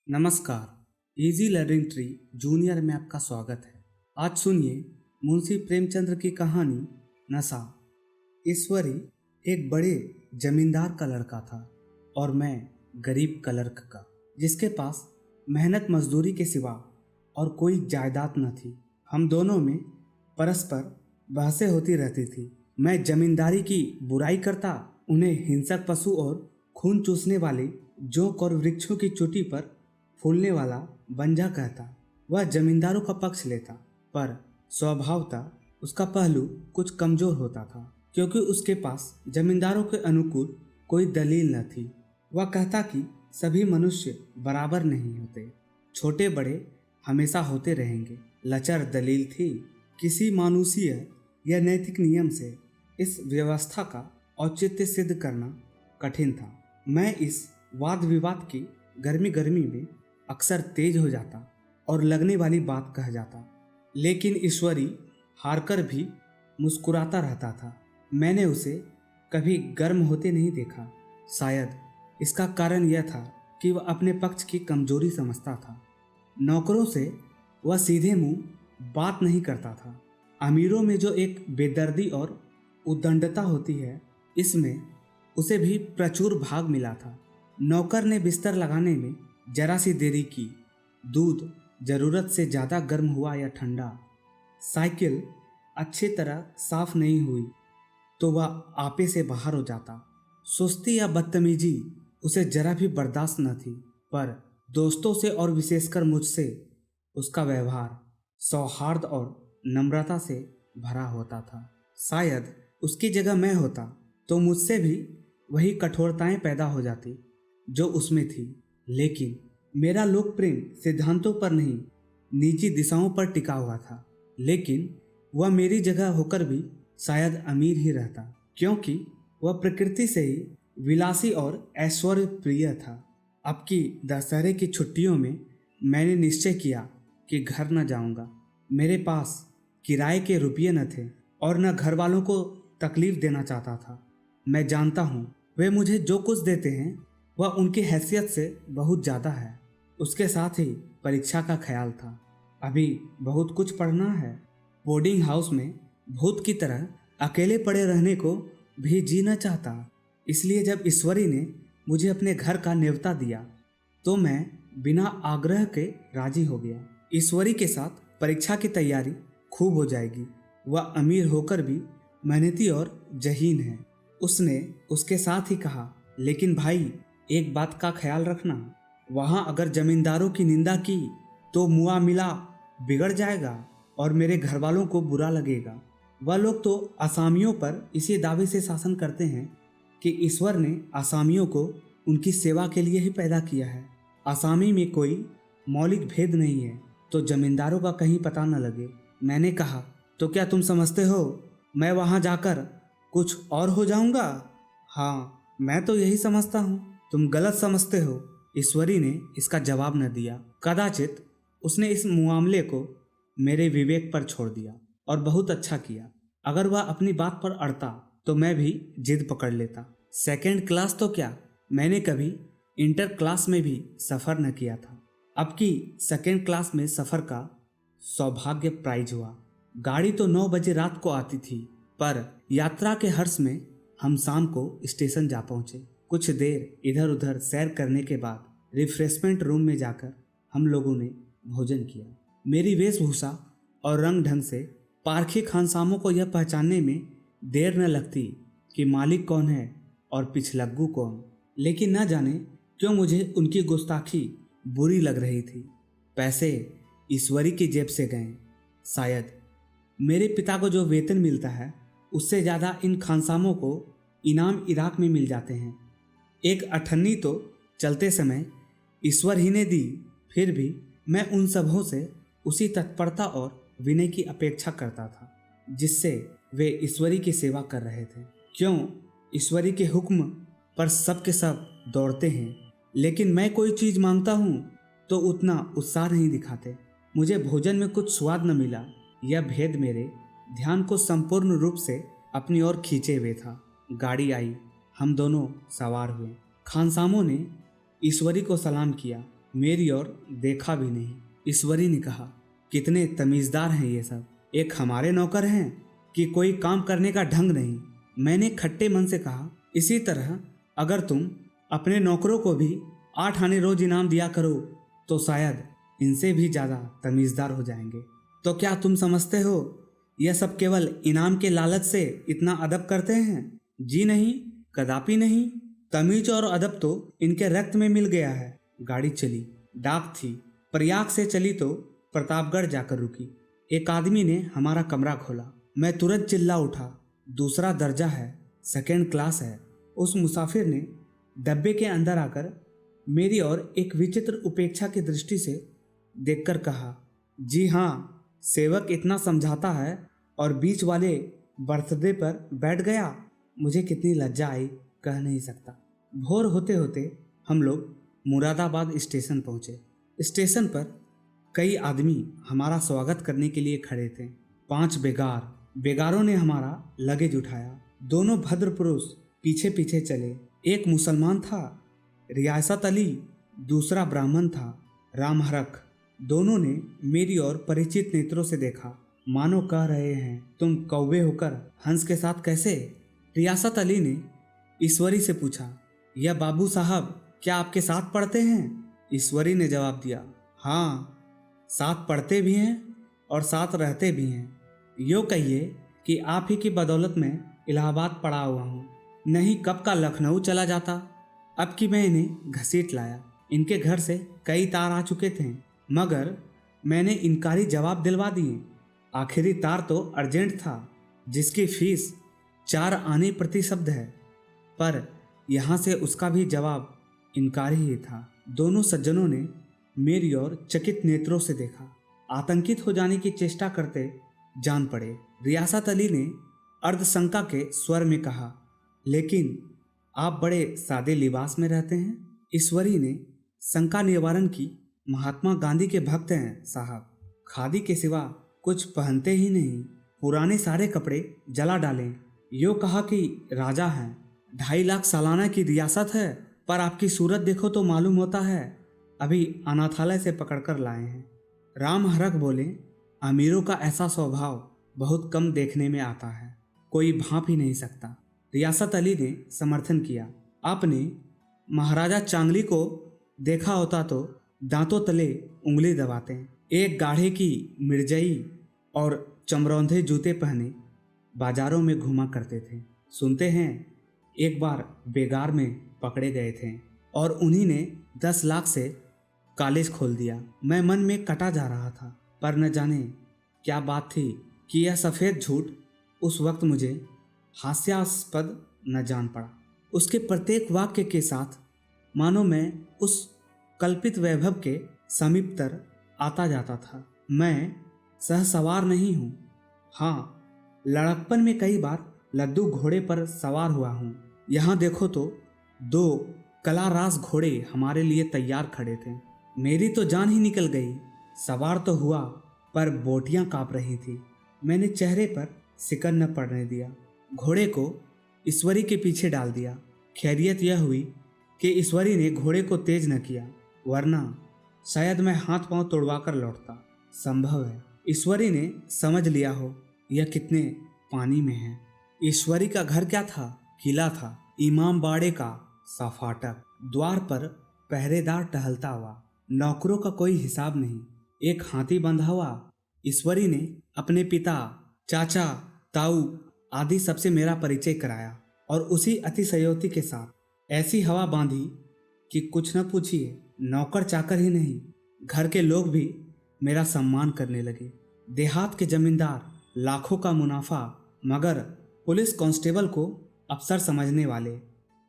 नमस्कार। Easy learning tree junior में आपका स्वागत है। आज सुनिए मुंशी प्रेमचंद्र की कहानी नशा। ईश्वरी एक बड़े जमींदार का लड़का था और मैं गरीब क्लर्क का, जिसके पास मेहनत मजदूरी के सिवा और कोई जायदाद न थी। हम दोनों में परस्पर बहसें होती रहती थी। मैं जमींदारी की बुराई करता, उन्हें हिंसक पशु और खून चूसने वाले जोंक और वृक्षों की चोटी पर फूलने वाला बंजा कहता। वह जमींदारों का पक्ष लेता, पर स्वभावतः उसका पहलू कुछ कमजोर होता था, क्योंकि उसके पास जमींदारों के अनुकूल कोई दलील न थी। वह कहता कि सभी मनुष्य बराबर नहीं होते, छोटे बड़े हमेशा होते रहेंगे। लचर दलील थी। किसी मानुषीय या नैतिक नियम से इस व्यवस्था का औचित्य सिद्ध करना कठिन था। मैं इस वाद विवाद की गर्मी में अक्सर तेज हो जाता और लगने वाली बात कह जाता, लेकिन ईश्वरी हारकर भी मुस्कुराता रहता था। मैंने उसे कभी गर्म होते नहीं देखा। शायद इसका कारण यह था कि वह अपने पक्ष की कमजोरी समझता था। नौकरों से वह सीधे मुंह बात नहीं करता था। अमीरों में जो एक बेदर्दी और उद्दंडता होती है, इसमें उसे भी प्रचुर भाग मिला था। नौकर ने बिस्तर लगाने में जरा सी देरी की, दूध जरूरत से ज़्यादा गर्म हुआ या ठंडा, साइकिल अच्छी तरह साफ नहीं हुई तो वह आपे से बाहर हो जाता। सुस्ती या बदतमीजी उसे जरा भी बर्दाश्त न थी, पर दोस्तों से और विशेषकर मुझसे उसका व्यवहार सौहार्द और नम्रता से भरा होता था। शायद उसकी जगह मैं होता तो मुझसे भी वही कठोरताएं पैदा हो जाती जो उसमें थी, लेकिन मेरा लोक प्रेम सिद्धांतों पर नहीं, निजी दिशाओं पर टिका हुआ था। लेकिन वह मेरी जगह होकर भी शायद अमीर ही रहता, क्योंकि वह प्रकृति से ही विलासी और ऐश्वर्य प्रिय था। अब की दशहरे की छुट्टियों में मैंने निश्चय किया कि घर न जाऊंगा। मेरे पास किराए के रुपये न थे और न घर वालों को तकलीफ देना चाहता था। मैं जानता हूँ वे मुझे जो कुछ देते हैं वह उनकी हैसियत से बहुत ज़्यादा है। उसके साथ ही परीक्षा का ख्याल था। अभी बहुत कुछ पढ़ना है। बोर्डिंग हाउस में भूत की तरह अकेले पड़े रहने को भी जी न चाहता। इसलिए जब ईश्वरी ने मुझे अपने घर का न्योता दिया तो मैं बिना आग्रह के राजी हो गया। ईश्वरी के साथ परीक्षा की तैयारी खूब हो जाएगी। वह अमीर होकर भी मेहनती और जहीन है। उसने उसके साथ ही कहा, लेकिन भाई एक बात का ख्याल रखना, वहाँ अगर जमींदारों की निंदा की तो मुआ मिला बिगड़ जाएगा और मेरे घर वालों को बुरा लगेगा। वह लोग तो असामियों पर इसी दावे से शासन करते हैं कि ईश्वर ने असामियों को उनकी सेवा के लिए ही पैदा किया है। असामी में कोई मौलिक भेद नहीं है तो जमींदारों का कहीं पता न लगे। मैंने कहा, तो क्या तुम समझते हो मैं वहाँ जाकर कुछ और हो जाऊँगा? हाँ, मैं तो यही समझता हूँ। तुम गलत समझते हो। ईश्वरी ने इसका जवाब न दिया। कदाचित उसने इस मामले को मेरे विवेक पर छोड़ दिया और बहुत अच्छा किया। अगर वह अपनी बात पर अड़ता तो मैं भी जिद पकड़ लेता। सेकंड क्लास तो क्या, मैंने कभी इंटर क्लास में भी सफ़र न किया था। अब की सेकंड क्लास में सफ़र का सौभाग्य प्राइज हुआ। गाड़ी तो 9 बजे रात को आती थी, पर यात्रा के हर्ष में हम शाम को स्टेशन जा पहुँचे। कुछ देर इधर उधर सैर करने के बाद रिफ्रेशमेंट रूम में जाकर हम लोगों ने भोजन किया। मेरी वेशभूषा और रंग ढंग से पारखी खानसामों को यह पहचानने में देर न लगती कि मालिक कौन है और पिछलग्गू कौन। लेकिन न जाने क्यों मुझे उनकी गुस्ताखी बुरी लग रही थी। पैसे ईश्वरी की जेब से गए। शायद मेरे पिता को जो वेतन मिलता है उससे ज़्यादा इन खानसामों को इनाम इराक में मिल जाते हैं। एक अठन्नी तो चलते समय ईश्वर ही ने दी, फिर भी मैं उन सबों से उसी तत्परता और विनय की अपेक्षा करता था जिससे वे ईश्वरी की सेवा कर रहे थे। क्यों, ईश्वरी के हुक्म पर सब के सब दौड़ते हैं, लेकिन मैं कोई चीज़ मांगता हूँ तो उतना उत्साह नहीं दिखाते। मुझे भोजन में कुछ स्वाद न मिला। यह भेद मेरे ध्यान को संपूर्ण रूप से अपनी ओर खींचे हुए था। गाड़ी आई, हम दोनों सवार हुए। खानसामों ने ईश्वरी को सलाम किया मेरी ओर देखा भी नहीं। ईश्वरी ने कहा, कितने तमीजदार हैं ये सब, एक हमारे नौकर हैं कि कोई काम करने का ढंग नहीं। मैंने खट्टे मन से कहा, इसी तरह अगर तुम अपने नौकरों को भी 8 आने रोज इनाम दिया करो तो शायद इनसे भी ज्यादा तमीजदार हो जाएंगे। तो क्या तुम समझते हो यह सब केवल इनाम के लालच से इतना अदब करते हैं? जी नहीं, कदापि नहीं। तमीज और अदब तो इनके रक्त में मिल गया है। गाड़ी चली। डाक थी। प्रयाग से चली तो प्रतापगढ़ जाकर रुकी। एक आदमी ने हमारा कमरा खोला। मैं तुरंत चिल्ला उठा, दूसरा दर्जा है, सेकेंड क्लास है। उस मुसाफिर ने डब्बे के अंदर आकर मेरी ओर एक विचित्र उपेक्षा की दृष्टि से देखकर कहा, जी हाँ, सेवक इतना समझाता है और बीच वाले बर्थडे पर बैठ गया। मुझे कितनी लज्जा आई कह नहीं सकता। भोर होते होते हम लोग मुरादाबाद स्टेशन पहुंचे। स्टेशन पर कई आदमी हमारा स्वागत करने के लिए खड़े थे। 5 बेगारों ने हमारा लगेज उठाया। दोनों भद्र पुरुष पीछे पीछे चले। एक मुसलमान था, रियासत अली, दूसरा ब्राह्मण था, राम हरख। दोनों ने मेरी ओर परिचित नेत्रों से देखा, मानो कह रहे हैं, तुम कौवे होकर हंस के साथ कैसे? रियासत अली ने ईश्वरी से पूछा, यह बाबू साहब क्या आपके साथ पढ़ते हैं? ईश्वरी ने जवाब दिया, हाँ, साथ पढ़ते भी हैं और साथ रहते भी हैं। यूँ कहिए कि आप ही की बदौलत में इलाहाबाद पढ़ा हुआ हूँ, नहीं कब का लखनऊ चला जाता। अब कि मैं इन्हें घसीट लाया। इनके घर से कई तार आ चुके थे मगर मैंने इनकारी जवाब दिलवा दिए। आखिरी तार तो अर्जेंट था जिसकी फीस 4 आने प्रति शब्द है, पर यहाँ से उसका भी जवाब इनकारी ही था। दोनों सज्जनों ने मेरी ओर चकित नेत्रों से देखा, आतंकित हो जाने की चेष्टा करते जान पड़े। रियासत अली ने अर्धशंका के स्वर में कहा, लेकिन आप बड़े सादे लिबास में रहते हैं। ईश्वरी ने शंका निवारण की, महात्मा गांधी के भक्त हैं साहब, खादी के सिवा कुछ पहनते ही नहीं, पुराने सारे कपड़े जला डालें। यो कहा कि राजा हैं, 2.5 लाख सालाना की रियासत है, पर आपकी सूरत देखो तो मालूम होता है अभी अनाथालय से पकड़कर लाए हैं। राम हरख बोले, अमीरों का ऐसा स्वभाव बहुत कम देखने में आता है, कोई भांप ही नहीं सकता। रियासत अली ने समर्थन किया, आपने महाराजा चांगली को देखा होता तो दांतों तले उंगली दबाते। एक गाढ़े की मिर्जई और चमरौंधे जूते पहने बाजारों में घुमा करते थे। सुनते हैं एक बार बेगार में पकड़े गए थे और उन्हीं ने 10 लाख से कॉलेज खोल दिया। मैं मन में कटा जा रहा था, पर न जाने क्या बात थी कि यह सफ़ेद झूठ उस वक्त मुझे हास्यास्पद न जान पड़ा। उसके प्रत्येक वाक्य के साथ मानो मैं उस कल्पित वैभव के समीपतर आता जाता था। मैं सहसवार नहीं हूँ। हाँ, लड़कपन में कई बार लद्दू घोड़े पर सवार हुआ हूँ। यहाँ देखो तो 2 कलारास घोड़े हमारे लिए तैयार खड़े थे। मेरी तो जान ही निकल गई। सवार तो हुआ पर बोटियां कांप रही थी। मैंने चेहरे पर सिकन न पड़ने दिया। घोड़े को ईश्वरी के पीछे डाल दिया। खैरियत यह हुई कि ईश्वरी ने घोड़े को तेज न किया, वरना शायद मैं हाथ पांव तोड़वा कर लौटता। संभव है ईश्वरी ने समझ लिया हो यह कितने पानी में है। ईश्वरी का घर क्या था? किला था, इमाम बाड़े का सा फाटक। द्वार पर पहरेदार टहलता हुआ, नौकरों का कोई हिसाब नहीं, एक हाथी बंधा हुआ। ईश्वरी ने अपने पिता, चाचा, ताऊ आदि सबसे मेरा परिचय कराया और उसी अतिशयोक्ति के साथ ऐसी हवा बांधी कि कुछ न पूछिए। नौकर चाकर ही नहीं, घर के लोग भी मेरा सम्मान करने लगे। देहात के जमींदार, लाखों का मुनाफा, मगर पुलिस कांस्टेबल को अफसर समझने वाले।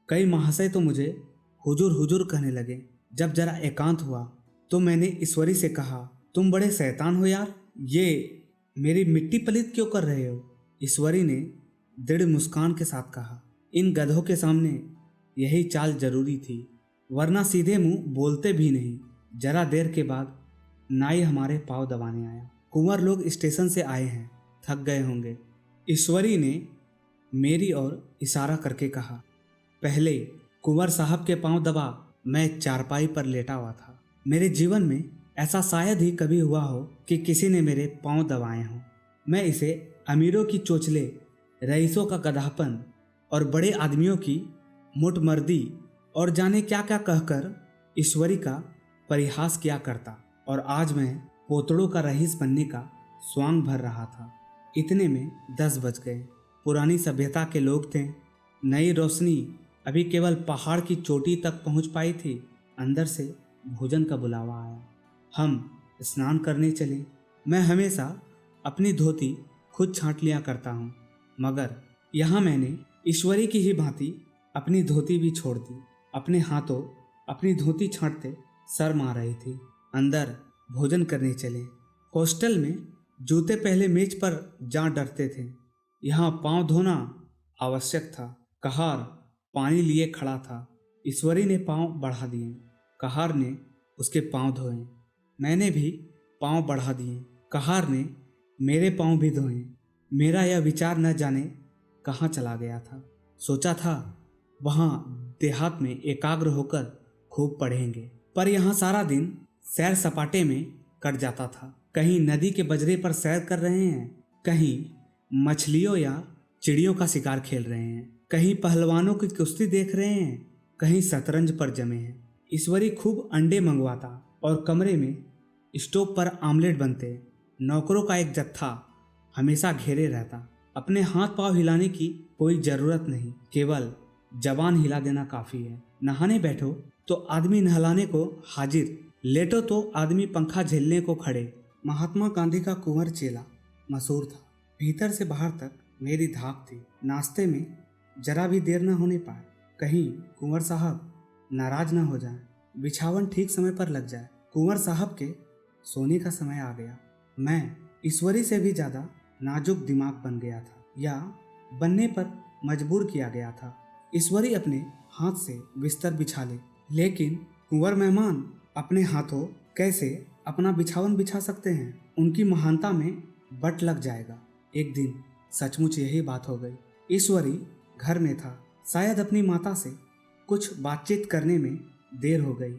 कई महाशय तो मुझे हुजूर हुजूर कहने लगे। जब जरा एकांत हुआ तो मैंने ईश्वरी से कहा, तुम बड़े शैतान हो यार, ये मेरी मिट्टी पलीत क्यों कर रहे हो? ईश्वरी ने दृढ़ मुस्कान के साथ कहा, इन गधों के सामने यही चाल जरूरी थी, वरना सीधे मुंह बोलते भी नहीं। जरा देर के बाद नाई हमारे पाँव दबाने आया। कुंवर लोग स्टेशन से आए हैं, थक गए होंगे। ईश्वरी ने मेरी ओर इशारा करके कहा, पहले कुंवर साहब के पाँव दबा। मैं चारपाई पर लेटा हुआ था। मेरे जीवन में ऐसा शायद ही कभी हुआ हो कि किसी ने मेरे पांव दबाए हों। मैं इसे अमीरों की चोचले, रईसों का गधापन और बड़े आदमियों की मुठमर्दी और जाने क्या क्या कहकर ईश्वरी का परिहास किया करता, और आज मैं पोतड़ों का रईस बनने का स्वांग भर रहा था। इतने में 10 बज गए। पुरानी सभ्यता के लोग थे। नई रोशनी अभी केवल पहाड़ की चोटी तक पहुंच पाई थी। अंदर से भोजन का बुलावा आया। हम स्नान करने चले। मैं हमेशा अपनी धोती खुद छांट लिया करता हूँ, मगर यहाँ मैंने ईश्वरी की ही भांति अपनी धोती भी छोड़ दी। अपने हाथों अपनी धोती छांटते शर्म आ रही थी। अंदर भोजन करने चले। हॉस्टल में जूते पहले मेज पर जा डरते थे। यहाँ पांव धोना आवश्यक था। कहार पानी लिए खड़ा था। ईश्वरी ने पांव बढ़ा दिए। कहार ने उसके पांव धोए। मैंने भी पांव बढ़ा दिए। कहार ने मेरे पांव भी धोए। मेरा यह विचार न जाने कहाँ चला गया था। सोचा था वहाँ देहात में एकाग्र होकर खूब पढ़ेंगे, पर यहाँ सारा दिन सैर सपाटे में कट जाता था। कहीं नदी के बजरे पर सैर कर रहे हैं, कहीं मछलियों या चिड़ियों का शिकार खेल रहे हैं, कहीं पहलवानों की कुश्ती देख रहे हैं, कहीं शतरंज पर जमे हैं। ईश्वरी खूब अंडे मंगवाता और कमरे में स्टोव पर आमलेट बनते। नौकरों का एक जत्था हमेशा घेरे रहता। अपने हाथ पांव हिलाने की कोई जरूरत नहीं, केवल जबान हिला देना काफी है। नहाने बैठो तो आदमी नहलाने को हाजिर, लेटो तो आदमी पंखा झेलने को खड़े। महात्मा गांधी का कुंवर चेला मशहूर था। भीतर से बाहर तक मेरी धाक थी। नाश्ते में जरा भी देर न होने पाए, कहीं कुंवर साहब नाराज न हो जाए, बिछावन ठीक समय पर लग जाए। कुंवर साहब के सोने का समय आ गया। मैं ईश्वरी से भी ज्यादा नाजुक दिमाग बन गया था, या बनने पर मजबूर किया गया था। ईश्वरी अपने हाथ से बिस्तर बिछा ले, लेकिन कुंवर मेहमान अपने हाथों कैसे अपना बिछावन बिछा सकते हैं? उनकी महानता में बट लग जाएगा। एक दिन सचमुच यही बात हो गई। ईश्वरी घर में था। शायद अपनी माता से कुछ बातचीत करने में देर हो गई।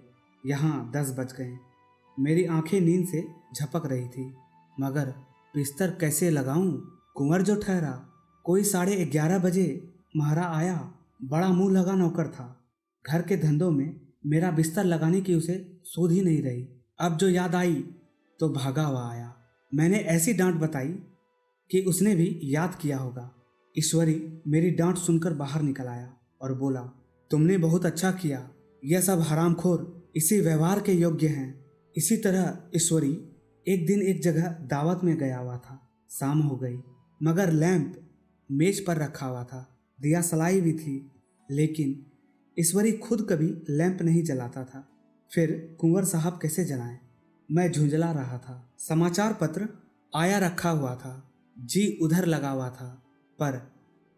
यहाँ 10 बज गए। मेरी आंखें नींद से झपक रही थी, मगर बिस्तर कैसे लगाऊं? कुंवर जो ठहरा, कोई 11:30 बजे महारा आया। बड़ा मुंह लगा नौकर था। घर के धंधों में मेरा बिस्तर लगाने की उसे सूझ ही नहीं रही। अब जो याद आई तो भागा हुआ आया। मैंने ऐसी डांट बताई कि उसने भी याद किया होगा। ईश्वरी मेरी डांट सुनकर बाहर निकल आया और बोला, तुमने बहुत अच्छा किया। यह सब हरामखोर इसी व्यवहार के योग्य हैं। इसी तरह ईश्वरी एक दिन एक जगह दावत में गया हुआ था। शाम हो गई, मगर लैंप मेज पर रखा हुआ था। दिया सलाई भी थी, लेकिन ईश्वरी खुद कभी लैंप नहीं जलाता था। फिर कुंवर साहब कैसे जलाएं? मैं झुंझला रहा था। समाचार पत्र आया रखा हुआ था। जी उधर लगा हुआ था, पर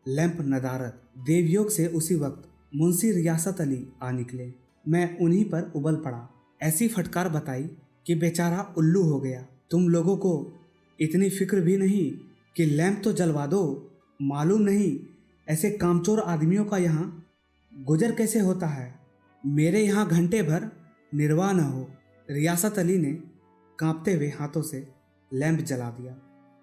लैंप नदारद। देवयोग से उसी वक्त मुंशी रियासत अली आ निकले। मैं उन्हीं पर उबल पड़ा। ऐसी फटकार बताई कि बेचारा उल्लू हो गया। तुम लोगों को इतनी फिक्र भी नहीं कि लैंप तो जलवा दो। मालूम नहीं ऐसे कामचोर आदमियों का यहाँ गुजर कैसे होता है। मेरे यहाँ घंटे भर निर्वाह न हो। रियासत अली ने कांपते हुए हाथों से लैंप जला दिया।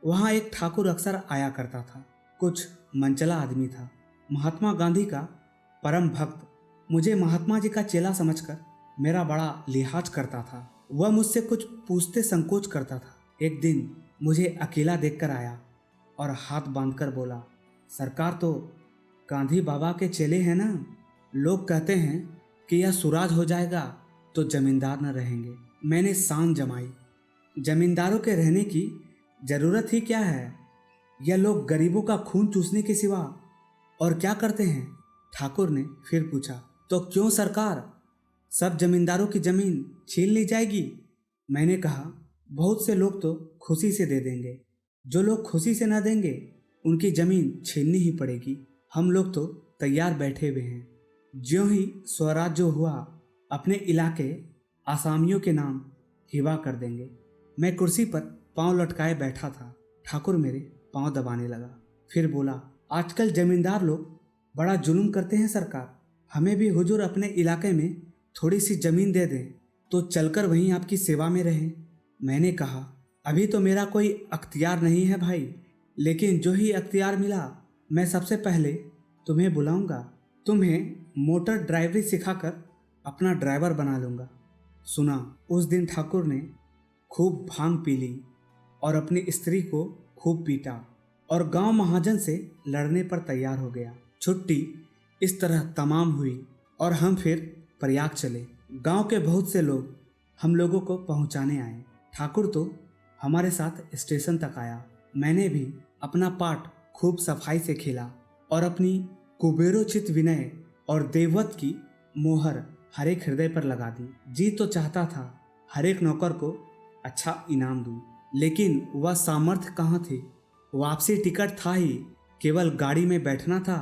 वहाँ एक ठाकुर अक्सर आया करता था। कुछ मनचला आदमी था। महात्मा गांधी का परम भक्त। मुझे महात्मा जी का चेला समझकर मेरा बड़ा लिहाज करता था। वह मुझसे कुछ पूछते संकोच करता था। एक दिन मुझे अकेला देखकर आया और हाथ बांधकर बोला, सरकार तो गांधी बाबा के चेले हैं ना। लोग कहते हैं कि यह सुराज हो जाएगा तो जमींदार न रहेंगे। मैंने शान जमाई। जमींदारों के रहने की जरूरत ही क्या है? यह लोग गरीबों का खून चूसने के सिवा और क्या करते हैं? ठाकुर ने फिर पूछा, तो क्यों सरकार, सब जमींदारों की जमीन छीन ली जाएगी? मैंने कहा, बहुत से लोग तो खुशी से दे देंगे। जो लोग खुशी से न देंगे उनकी जमीन छीननी ही पड़ेगी। हम लोग तो तैयार बैठे हुए हैं। ज्यों ही स्वराज्य हुआ अपने इलाके आसामियों के नाम हिबा कर देंगे। मैं कुर्सी पर पांव लटकाए बैठा था। ठाकुर मेरे पांव दबाने लगा। फिर बोला, आजकल जमींदार लोग बड़ा जुल्म करते हैं सरकार। हमें भी हुजूर अपने इलाके में थोड़ी सी जमीन दे दें तो चलकर वहीं आपकी सेवा में रहें। मैंने कहा, अभी तो मेरा कोई अख्तियार नहीं है भाई, लेकिन जो ही अख्तियार मिला मैं सबसे पहले तुम्हें बुलाऊंगा। तुम्हें मोटर ड्राइवरी सिखाकर अपना ड्राइवर बना लूंगा। सुना, उस दिन ठाकुर ने खूब भांग पी ली और अपनी स्त्री को खूब पीटा और गांव महाजन से लड़ने पर तैयार हो गया। छुट्टी इस तरह तमाम हुई और हम फिर प्रयाग चले। गांव के बहुत से लोग हम लोगों को पहुंचाने आए। ठाकुर तो हमारे साथ स्टेशन तक आया। मैंने भी अपना पाठ खूब सफाई से खेला और अपनी कुबेरोचित विनय और देववत की मोहर हर एक हृदय पर लगा दी। जी तो चाहता था हर एक नौकर को अच्छा इनाम दूं, लेकिन वह सामर्थ्य कहाँ थी। वापसी टिकट था ही, केवल गाड़ी में बैठना था,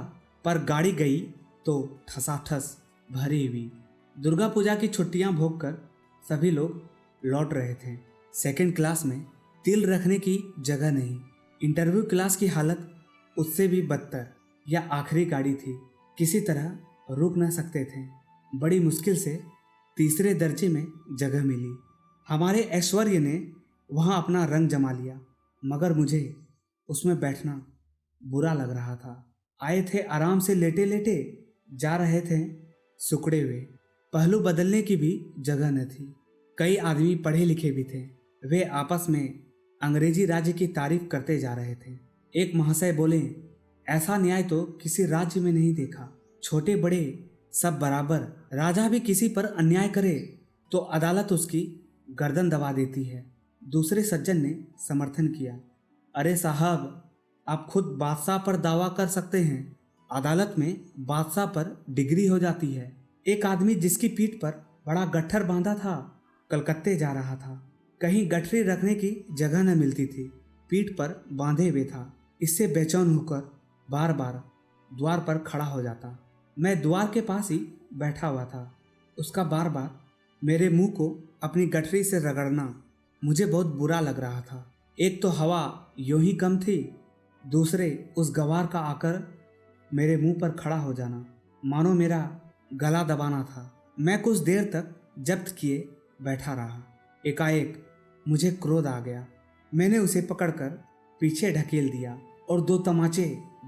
पर गाड़ी गई तो ठसाठस भरी हुई। दुर्गा पूजा की छुट्टियां भोगकर सभी लोग लौट रहे थे। सेकंड क्लास में तिल रखने की जगह नहीं। इंटरव्यू क्लास की हालत उससे भी बदतर। यह आखिरी गाड़ी थी, किसी तरह रुक न सकते थे। बड़ी मुश्किल से तीसरे दर्जे में जगह मिली। हमारे ऐश्वर्य ने वहाँ अपना रंग जमा लिया, मगर मुझे उसमें बैठना बुरा लग रहा था। आए थे आराम से लेटे लेटे, जा रहे थे सुकड़े हुए। पहलू बदलने की भी जगह न थी। कई आदमी पढ़े लिखे भी थे। वे आपस में अंग्रेजी राज्य की तारीफ करते जा रहे थे। एक महाशय बोले, ऐसा न्याय तो किसी राज्य में नहीं देखा। छोटे बड़े सब बराबर। राजा भी किसी पर अन्याय करे तो अदालत उसकी गर्दन दबा देती है। दूसरे सज्जन ने समर्थन किया, अरे साहब, आप खुद बादशाह पर दावा कर सकते हैं, अदालत में बादशाह पर डिग्री हो जाती है। एक आदमी जिसकी पीठ पर बड़ा गट्ठर बांधा था, कलकत्ते जा रहा था। कहीं गठरी रखने की जगह न मिलती थी, पीठ पर बांधे हुए था। इससे बेचैन होकर बार बार द्वार पर खड़ा हो जाता। मैं द्वार के पास ही बैठा हुआ था। उसका बार बार मेरे मुंह को अपनी गठरी से रगड़ना मुझे बहुत बुरा लग रहा था। एक तो हवा यूं ही कम थी, दूसरे उस गवार का आकर मेरे मुंह पर खड़ा हो जाना मानो मेरा गला दबाना था। मैं कुछ देर तक जब्त किए बैठा रहा। एकाएक मुझे क्रोध आ गया। मैंने उसे पकड़कर पीछे ढकेल दिया और 2 तमाचे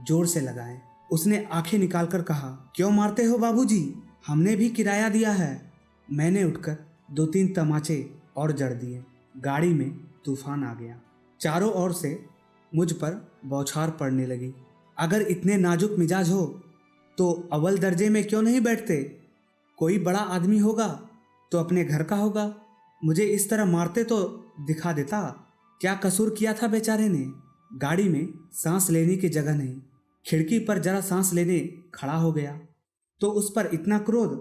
जोर से लगाए। उसने आंखें निकालकर कहा, क्यों मारते हो बाबूजी? हमने भी किराया दिया है। मैंने उठकर 2-3 तमाचे और जड़ दिए। गाड़ी में तूफान आ गया। चारों ओर से मुझ पर बौछार पड़ने लगी। अगर इतने नाजुक मिजाज हो तो अव्वल दर्जे में क्यों नहीं बैठते? कोई बड़ा आदमी होगा तो अपने घर का होगा। मुझे इस तरह मारते तो दिखा देता। क्या कसूर किया था बेचारे ने? गाड़ी में सांस लेने की जगह नहीं। खिड़की पर जरा सांस लेने खड़ा हो गया तो उस पर इतना क्रोध।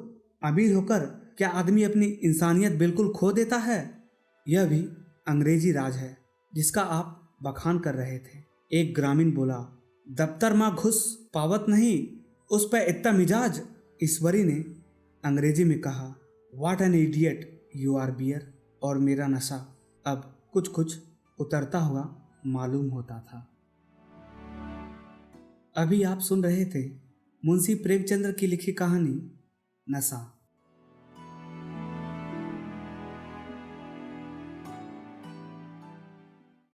अमीर होकर क्या आदमी अपनी इंसानियत बिल्कुल खो देता है? यह भी अंग्रेजी राज है जिसका आप बखान कर रहे थे। एक ग्रामीण बोला, दफ्तर माँ घुस पावत नहीं, उस पर इतना मिजाज। ईश्वरी ने अंग्रेजी में कहा, what an idiot you are बियर। और मेरा नशा अब कुछ कुछ उतरता हुआ मालूम होता था। अभी आप सुन रहे थे मुंशी प्रेमचंद्र की लिखी कहानी नशा।